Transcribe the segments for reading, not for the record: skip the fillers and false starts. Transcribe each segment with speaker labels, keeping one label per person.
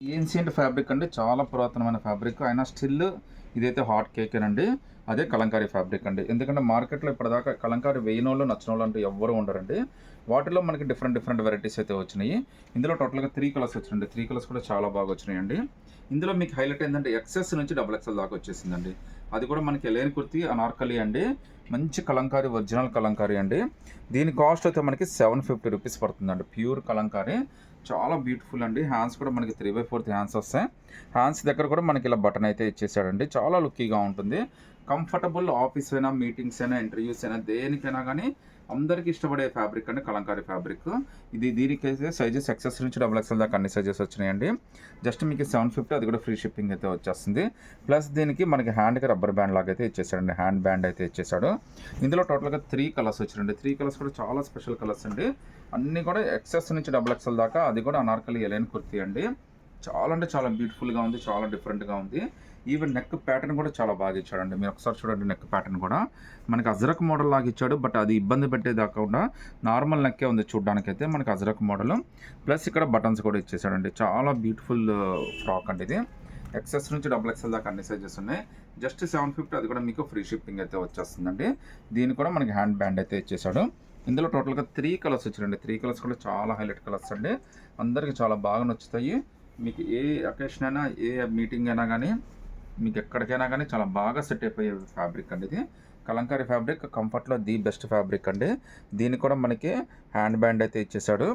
Speaker 1: Ancient fabric అండి. చాలా పురాతనమైన ఫ్యాబ్రిక్. అయినా స్టిల్ ఇదైతే హాట్ కేకేనండి. అదే కలంకారీ ఫ్యాబ్రిక్ అండి. ఎందుకంటే మార్కెట్‌లో ఇప్పటిదాకా కలంకారీ వేయనోళ్ళు, నచ్చనోళ్ళు అంటూ ఎవ్వరు ఉండరండి. వాటిలో మనకి డిఫరెంట్ డిఫరెంట్ వెరైటీస్ అయితే వచ్చినాయి. ఇందులో టోటల్‌గా 3 కలర్స్ వచ్చినాయండి. 3 కలర్స్ కూడా చాలా బాగా వచ్చినాయండి. ఇందులో మీకు హైలైట్ ఏందంటే ఎక్సెస్ నుంచి డబుల్ ఎక్సెల్ దాకా వచ్చేసిందండి. అది కూడా మనకి ఎలైన్ కుర్తీ అనార్కలి అండి. మంచి కలంకారీ ఒరిజినల్ కలంకారీ అండి. దీని కాస్ట్ అయితే మనకి రూ. 750 పడుతుందండి. ప్యూర్ కలంకారీ. చాలా బ్యూటిఫుల్ అండి. హ్యాండ్స్ కూడా మనకి 3/4 హ్యాండ్స్ వస్తాయి. హ్యాండ్స్ దగ్గర కూడా మనకి ఇలా బటన్ అయితే ఇచ్చేసాడండి. చాలా లుక్కీగా ఉంటుంది. కంఫర్టబుల్ ఆఫీస్ అయినా, మీటింగ్స్ అయినా, ఇంటర్వ్యూస్ అయినా దేనికైనా కానీ అందరికీ ఇష్టపడే ఫ్యాబ్రిక్ అండి కలంకారీ ఫ్యాబ్రిక్. దీనికైతే సైజెస్ ఎక్సెస్ నుంచి డబుల్ ఎక్స్ఎల్ దాకా అన్ని సైజెస్ వచ్చినాయండి. జస్ట్ మీకు 750, అది కూడా ఫ్రీ షిప్పింగ్ అయితే వచ్చేస్తుంది. ప్లస్ దీనికి మనకి హ్యాండ్కి రబ్బర్ బ్యాండ్ లాగా అయితే ఇచ్చేసాడండి. హ్యాండ్ బ్యాండ్ అయితే ఇచ్చేసాడు. ఇందులో టోటల్గా 3 కలర్స్ వచ్చినాయండి. 3 కలర్స్ కూడా చాలా స్పెషల్ కలర్స్ అండి. అన్నీ కూడా ఎక్సెస్ నుంచి డబుల్ ఎక్స్ఎల్ దాకా, అది కూడా అనార్కలి ఎలైన్ కుర్తీ అండి. చాలా అంటే చాలా బ్యూటిఫుల్గా ఉంది. చాలా డిఫరెంట్గా ఉంది. ఈవెన్ నెక్ ప్యాటర్న్ కూడా చాలా బాగా ఇచ్చాడండి. మీరు ఒకసారి చూడండి, నెక్ ప్యాటర్న్ కూడా మనకి అజ్రక్ మోడల్ లాగా ఇచ్చాడు. బట్ అది ఇబ్బంది పెట్టేదాకుండా నార్మల్ నెక్కే ఉంది చూడడానికైతే మనకి అజ్రక్ మోడల్. ప్లస్ ఇక్కడ బటన్స్ కూడా ఇచ్చేసాడండి. చాలా బ్యూటిఫుల్ ఫ్రాక్ అండి ఇది. ఎక్సెస్ నుంచి డబుల్ ఎక్స్ఎల్ దాకా అన్ని సైజెస్ ఉన్నాయి. జస్ట్ 750, అది కూడా మీకు ఫ్రీ షిప్పింగ్ అయితే వచ్చేస్తుందండి. దీన్ని కూడా మనకి హ్యాండ్ బ్యాండ్ అయితే ఇచ్చేసాడు. ఇందులో టోటల్గా 3 కలర్స్ వచ్చాయండి. 3 కలర్స్ కూడా చాలా హైలైట్ కలర్స్ అండి. అందరికీ చాలా బాగా నచ్చుతాయి. మీకు ఏ అకేషన్ అయినా, ఏ మీటింగ్ అయినా కానీ, మీకు ఎక్కడికైనా కానీ చాలా బాగా సెట్ అయిపోయే ఫ్యాబ్రిక్ అండి ఇది. కలంకారీ ఫ్యాబ్రిక్ కంఫర్ట్లో ది బెస్ట్ ఫ్యాబ్రిక్ అండి. దీన్ని కూడా మనకి హ్యాండ్ బ్యాండ్ అయితే ఇచ్చేసాడు.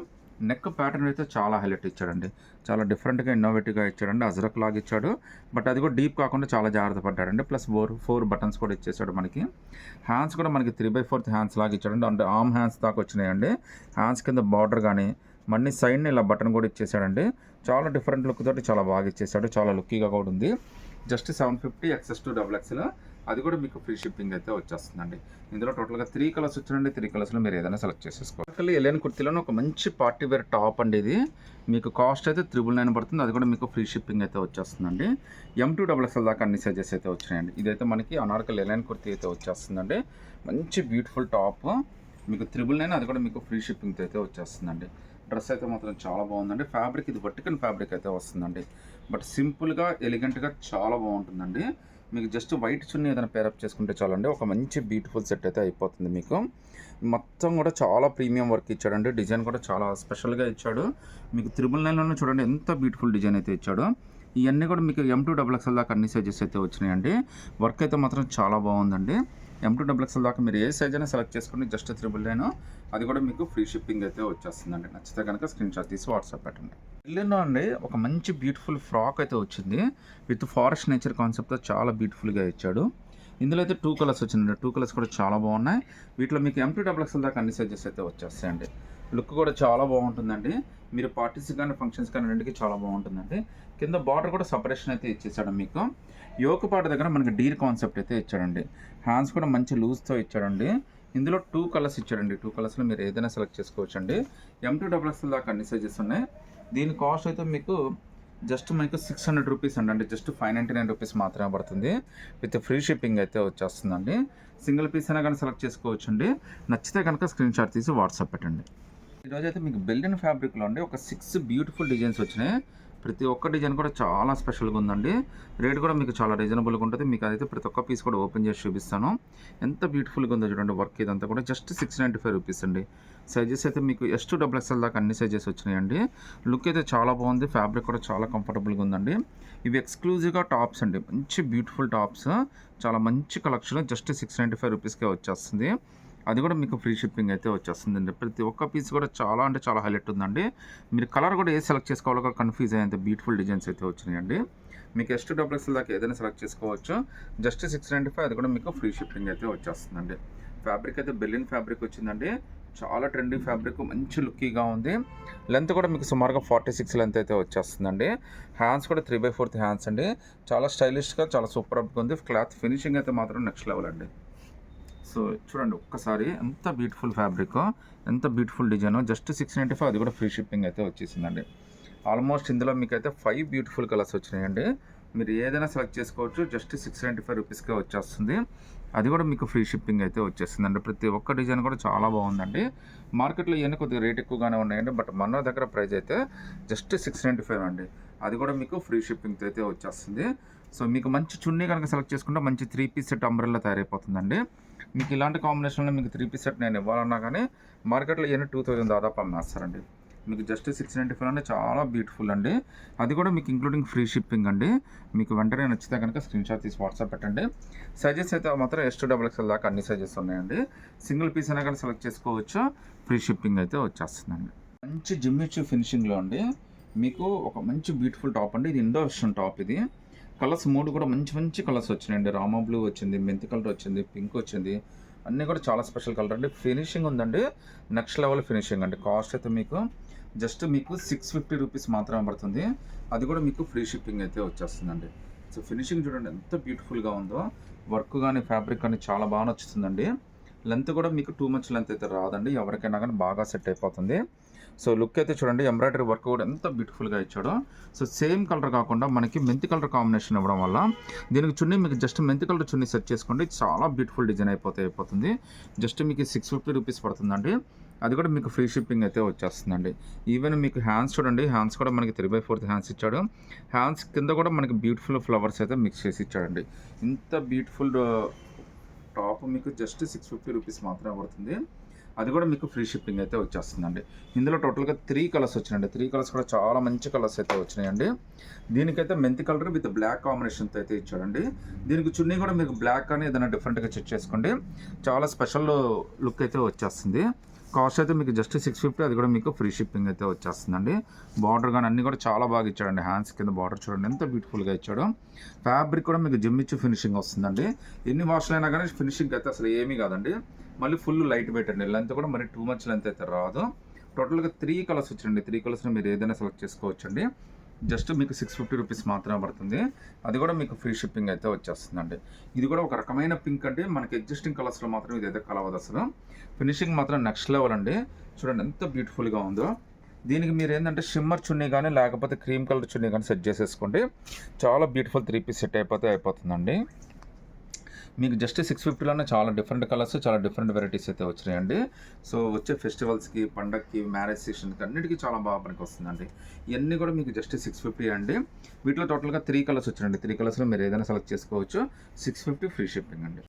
Speaker 1: నెక్ ప్యాటర్న్ అయితే చాలా హైలైట్ ఇచ్చాడండి. చాలా డిఫరెంట్గా ఇన్నోవేటివ్గా ఇచ్చాడండి. అజ్రక్ లాగా ఇచ్చాడు. బట్ అది కూడా డీప్ కాకుండా చాలా జాగ్రత్త పడ్డాడండి. ప్లస్ 4 బటన్స్ కూడా ఇచ్చేసాడు మనకి. హ్యాండ్స్ కూడా మనకి 3/4 హ్యాండ్స్ లాగా ఇచ్చాడండి. అంటే ఆర్మ్ హ్యాండ్స్ దాకా వచ్చినాయండి. హ్యాండ్స్ కింద బార్డర్ కానీ మళ్ళీ సైడ్ని ఇలా బటన్ కూడా ఇచ్చేసాడండి. చాలా డిఫరెంట్ లుక్ తోటి చాలా బాగా ఇచ్చేసాడు. చాలా లుక్కీగా కూడా ఉంది. Just 750, excess to double XL, అది కూడా మీకు ఫ్రీ షిప్పింగ్ అయితే వచ్చేస్తుందండి. ఇందులో టోటల్గా 3 కలర్స్ వచ్చాయండి. 3 కలర్స్లో మీరు ఏదైనా సెలెక్ట్ చేసేసుకోవాలి. ఎలైన్ కుర్తీలోనే ఒక మంచి పార్టీ వేర్ టాప్ అండి ఇది. మీకు కాస్ట్ అయితే 999 పడుతుంది. అది కూడా మీకు ఫ్రీ షిప్పింగ్ అయితే వచ్చేస్తుందండి. M2XL దాకా అన్ని సైజెస్ అయితే వచ్చినాయండి. ఇదైతే మనకి అనార్కలి ఎలైన్ కుర్తీ అయితే వచ్చేస్తుందండి. మంచి బ్యూటిఫుల్ టాప్ మీకు 999, అది కూడా మీకు ఫ్రీ షిప్పింగ్ అయితే వచ్చేస్తుందండి. డ్రెస్ అయితే మాత్రం చాలా బాగుందండి. ఫ్యాబ్రిక్ ఇది వర్టికల్ ఫ్యాబ్రిక్ అయితే వస్తుందండి. బట్ సింపుల్గా, ఎలిగెంట్గా చాలా బాగుంటుందండి. మీకు జస్ట్ వైట్ చున్నీ ఏదైనా పేరప్ చేసుకుంటే చాలండి, ఒక మంచి బ్యూటిఫుల్ సెట్ అయితే అయిపోతుంది మీకు. మొత్తం కూడా చాలా ప్రీమియం వర్క్ ఇచ్చాడండి. డిజైన్ కూడా చాలా స్పెషల్గా ఇచ్చాడు. మీకు 999లోనే చూడండి ఎంత బ్యూటిఫుల్ డిజైన్ అయితే ఇచ్చాడు. ఇవన్నీ కూడా మీకు M2XL దాకా అన్ని సైజెస్ అయితే వచ్చినాయండి. వర్క్ అయితే మాత్రం చాలా బాగుందండి. M2XL దాకా మీరు ఏ సైజ్ అయినా సెలెక్ట్ చేసుకుని జస్ట్ 999, అది కూడా మీకు ఫ్రీ షిప్పింగ్ అయితే వచ్చేస్తుందండి. నచ్చితే కనుక స్క్రీన్ షాట్ తీసి వాట్సాప్ పెట్టండి. ఇల్లులో అండి ఒక మంచి బ్యూటిఫుల్ ఫ్రాక్ అయితే వచ్చింది. విత్ ఫారెస్ట్ నేచర్ కాన్సెప్ట్తో చాలా బ్యూటిఫుల్గా ఇచ్చాడు. ఇందులో అయితే 2 కలర్స్ వచ్చిందండి. 2 కలర్స్ కూడా చాలా బాగున్నాయి. వీటిలో మీకు M2XL దాకా అన్ని సైజెస్ అయితే వచ్చేస్తాయండి. లుక్ కూడా చాలా బాగుంటుందండి. మీరు పార్టీస్ కానీ, ఫంక్షన్స్ కానీ రెండుకి చాలా బాగుంటుందండి. కింద బార్డర్ కూడా సపరేషన్ అయితే ఇచ్చేసాడు మీకు. యోక పాట దగ్గర మనకి డీర్ కాన్సెప్ట్ అయితే ఇచ్చాడండి. హ్యాండ్స్ కూడా మంచి లూజ్తో ఇచ్చాడండి. ఇందులో 2 కలర్స్ ఇచ్చాడండి. 2 కలర్స్లో మీరు ఏదైనా సెలెక్ట్ చేసుకోవచ్చండి. M2XL దాకా అన్ని సైజెస్ ఉన్నాయి. దీని కాస్ట్ అయితే మీకు జస్ట్ మీకు రూ. 600 అండి. అంటే జస్ట్ రూ. 599 మాత్రమే పడుతుంది. విత్ ఫ్రీ షిప్పింగ్ అయితే వచ్చేస్తుందండి. సింగిల్ పీస్ అయినా కానీ సెలెక్ట్ చేసుకోవచ్చండి. నచ్చితే కనుక స్క్రీన్ షాట్ తీసి వాట్సాప్ పెట్టండి. ఈరోజు అయితే మీకు బెల్లిన్ ఫ్యాబ్రిక్లో అండి ఒక 6 బ్యూటిఫుల్ డిజైన్స్ వచ్చినాయి. ప్రతి ఒక్క డిజైన్ కూడా చాలా స్పెషల్గా ఉందండి. రేట్ కూడా మీకు చాలా రీజనబుల్గా ఉంటుంది. మీకు అదైతే ప్రతి ఒక్క పీస్ కూడా ఓపెన్ చేసి చూపిస్తాను. ఎంత బ్యూటిఫుల్గా ఉందో చూడండి. వర్క్ ఇదంతా కూడా జస్ట్ రూ. 695 అండి. సైజెస్ అయితే మీకు S2XL దాకా అన్ని సైజెస్ వచ్చినాయండి. లుక్ అయితే చాలా బాగుంది. ఫ్యాబ్రిక్ కూడా చాలా కంఫర్టబుల్గా ఉందండి. ఇవి ఎక్స్క్లూజివ్గా టాప్స్ అండి. మంచి బ్యూటిఫుల్ టాప్స్, చాలా మంచి కలెక్షన్. జస్ట్ రూ. 695కే వచ్చేస్తుంది. అది కూడా మీకు ఫ్రీ షిప్పింగ్ అయితే వచ్చేస్తుందండి. ప్రతి ఒక్క పీస్ కూడా చాలా అంటే చాలా హైలైట్ ఉందండి. మీరు కలర్ కూడా ఏ సెలెక్ట్ చేసుకోవాలో కూడా కన్ఫ్యూజ్ అయ్యేంత బ్యూటిఫుల్ డిజైన్స్ అయితే వచ్చినాయండి. మీకు S2XL దాకా ఏదైనా సెలెక్ట్ చేసుకోవచ్చు. జస్ట్ 695, అది కూడా మీకు ఫ్రీ షిప్పింగ్ అయితే వచ్చేస్తుందండి. ఫ్యాబ్రిక్ అయితే బెల్లిన్ ఫ్యాబ్రిక్ వచ్చిందండి. చాలా ట్రెండింగ్ ఫ్యాబ్రిక్, మంచి లుక్కీగా ఉంది. లెంత్ కూడా మీకు సుమారుగా 46 లెంత్ అయితే వచ్చేస్తుందండి. హ్యాండ్స్ కూడా 3/4 హ్యాండ్స్ అండి. చాలా స్టైలిష్గా, చాలా సూపర్గా ఉంది. క్లాత్ ఫినిషింగ్ అయితే మాత్రం నెక్స్ట్ లెవెల్ అండి. సో చూడండి ఒక్కసారి, ఎంత బ్యూటిఫుల్ ఫ్యాబ్రిక్, ఎంత బ్యూటిఫుల్ డిజైన్. జస్ట్ 695, అది కూడా ఫ్రీ షిప్పింగ్ అయితే వచ్చేసిందండి. ఆల్మోస్ట్ ఇందులో మీకైతే 5 బ్యూటిఫుల్ కలర్స్ వచ్చినాయండి. మీరు ఏదైనా సెలెక్ట్ చేసుకోవచ్చు. జస్ట్ రూ. 695కే వచ్చేస్తుంది. అది కూడా మీకు ఫ్రీ షిప్పింగ్ అయితే వచ్చేస్తుందండి. ప్రతి ఒక్క డిజైన్ కూడా చాలా బాగుందండి. మార్కెట్లో ఇవన్నీ కొద్దిగా రేట్ ఎక్కువగానే ఉన్నాయండి. బట్ మన దగ్గర ప్రైస్ అయితే జస్ట్ 695 అండి. అది కూడా మీకు ఫ్రీ షిప్పింగ్తో అయితే వచ్చేస్తుంది. సో మీకు మంచి చున్నీ కనుక సెలెక్ట్ చేసుకుంటే మంచి 3 పీస్ సెట్ అంబ్రెల్లా తయారైపోతుందండి. మీకు ఇలాంటి కాంబినేషన్లో మీకు 3 పీస్ సెట్ నేను ఇవ్వాలన్నా కానీ మార్కెట్లో ఇవన్నీ 2000 దాదాపు అమ్మేస్తారండి. మీకు జస్ట్ 695 అంటే చాలా బ్యూటిఫుల్ అండి. అది కూడా మీకు ఇంక్లూడింగ్ ఫ్రీ షిప్పింగ్ అండి. మీకు వెంటనే నచ్చితే కనుక స్క్రీన్‌షాట్ తీసి వాట్సాప్ పెట్టండి. సైజెస్ అయితే మాత్రం S2XXL దాకా అన్ని సైజెస్ ఉన్నాయండి. సింగిల్ పీస్ అయినా కానీ సెలెక్ట్ చేసుకోవచ్చు. ఫ్రీ షిప్పింగ్ అయితే వచ్చేస్తుందండి. మంచి జిమ్మిచూ ఫినిషింగ్లో అండి మీకు ఒక మంచి బ్యూటిఫుల్ టాప్ అండి. ఇది ఇండో వెస్టర్న్ టాప్ ఇది. కలర్స్ 3 కూడా మంచి మంచి కలర్స్ వచ్చినాయండి. రామా బ్లూ వచ్చింది, మెంతి కలర్ వచ్చింది, పింక్ వచ్చింది. అన్నీ కూడా చాలా స్పెషల్ కలర్ అండి. ఫినిషింగ్ ఉందండి, నెక్స్ట్ లెవెల్ ఫినిషింగ్ అండి. కాస్ట్ అయితే మీకు జస్ట్ మీకు 650 రూపీస్ మాత్రమే పడుతుంది. అది కూడా మీకు ఫ్రీ షిప్పింగ్ అయితే వచ్చేస్తుందండి. సో ఫినిషింగ్ చూడండి ఎంత బ్యూటిఫుల్గా ఉందో. వర్క్ కానీ ఫ్యాబ్రిక్ కానీ చాలా బాగా నచ్చుతుందండి. లెంత్ కూడా మీకు టూ మచ్ లెంత్ అయితే రాదండి. ఎవరికైనా కానీ బాగా సెట్ అయిపోతుంది. సో లుక్ అయితే చూడండి, ఎంబ్రాయిడరీ వర్క్ కూడా ఎంత బ్యూటిఫుల్గా ఇచ్చాడో. సో సేమ్ కలర్ కాకుండా మనకి మెంతి కలర్ కాంబినేషన్ ఇవ్వడం వల్ల దీనికి చున్నీ మీకు జస్ట్ మెంతి కలర్ చున్నీ సెట్ చేసుకోండి, చాలా బ్యూటిఫుల్ డిజైన్ అయిపోతుంది. జస్ట్ మీకు 650 రూపీస్ పడుతుందండి. అది కూడా మీకు ఫ్రీ షిప్పింగ్ అయితే వచ్చేస్తుందండి. ఈవెన్ మీకు హ్యాండ్స్ చూడండి, హ్యాండ్స్ కూడా మనకి 3/4 హ్యాండ్స్ ఇచ్చాడు. హ్యాండ్స్ కింద కూడా మనకి బ్యూటిఫుల్ ఫ్లవర్స్ అయితే మిక్స్ చేసి ఇచ్చాడండి. ఇంత బ్యూటిఫుల్ టాప్ మీకు జస్ట్ 650 రూపీస్ మాత్రమే పడుతుంది. అది కూడా మీకు ఫ్రీ షిప్పింగ్ అయితే వచ్చేస్తుందండి. ఇందులో టోటల్గా 3 కలర్స్ వచ్చినాయండి. 3 కలర్స్ కూడా చాలా మంచి కలర్స్ అయితే వచ్చినాయండి. దీనికైతే మెంతి కలర్ విత్ బ్లాక్ కాంబినేషన్తో అయితే ఇచ్చాడండి. దీనికి చున్నీ కూడా మీకు బ్లాక్ కానీ ఏదైనా డిఫరెంట్గా చెక్ చేసుకోండి, చాలా స్పెషల్ లుక్ అయితే వచ్చేస్తుంది. కాస్ట్ అయితే మీకు జస్ట్ 650, అది కూడా మీకు ఫ్రీ షిప్పింగ్ అయితే వచ్చేస్తుందండి. బార్డర్ కానీ అన్నీ కూడా చాలా బాగా ఇచ్చాడండి. హ్యాండ్స్ కింద బార్డర్ చూడండి ఎంత బ్యూటిఫుల్గా ఇచ్చాడు. ఫ్యాబ్రిక్ కూడా మీకు జిమ్మిచ్చు ఫినిషింగ్ వస్తుందండి. ఎన్ని వాష్లు అయినా కానీ ఫినిషింగ్ అయితే అసలు ఏమీ కాదండి. మళ్ళీ ఫుల్ లైట్ వెయిట్ అండి. లెంత్ కూడా మరి టూ మచ్ లెంత్ అయితే రాదు. టోటల్గా 3 కలర్స్ వచ్చండి. 3 కలర్స్ని మీరు ఏదైనా సెలెక్ట్ చేసుకోవచ్చండి. జస్ట్ మీకు 650 రూపీస్ మాత్రమే పడుతుంది. అది కూడా మీకు ఫ్రీ షిప్పింగ్ అయితే వచ్చేస్తుందండి. ఇది కూడా ఒక రకమైన పింక్ అండి. మనకి ఎగ్జిస్టింగ్ కలర్స్లో మాత్రం ఇది అయితే కలవదు అసలు. ఫినిషింగ్ మాత్రం నెక్స్ట్ లెవెల్ అండి. చూడండి ఎంత బ్యూటిఫుల్గా ఉందో. దీనికి మీరు ఏంటంటే షిమ్మర్ చున్నీ కానీ లేకపోతే క్రీమ్ కలర్ చున్నీ కానీ సెట్ చేసేసుకోండి, చాలా బ్యూటిఫుల్ 3 పీస్ సెట్ అయిపోతుందండి. మీకు జస్ట్ 650లోనే చాలా డిఫరెంట్ కలర్స్, చాలా డిఫరెంట్ వెరైటీస్ అయితే వచ్చినాయండి. సో వచ్చే ఫెస్టివల్స్కి, పండగకి, మ్యారేజ్ సీజన్కి అన్నిటికీ చాలా బాగా పనికి వస్తుందండి. ఇవన్నీ కూడా మీకు జస్ట్ 650 అండి. వీటిలో టోటల్గా 3 కలర్స్ వచ్చినాయండి. 3 కలర్స్లో మీరు ఏదైనా సెలెక్ట్ చేసుకోవచ్చు. 650 ఫ్రీ షిప్పింగ్ అండి.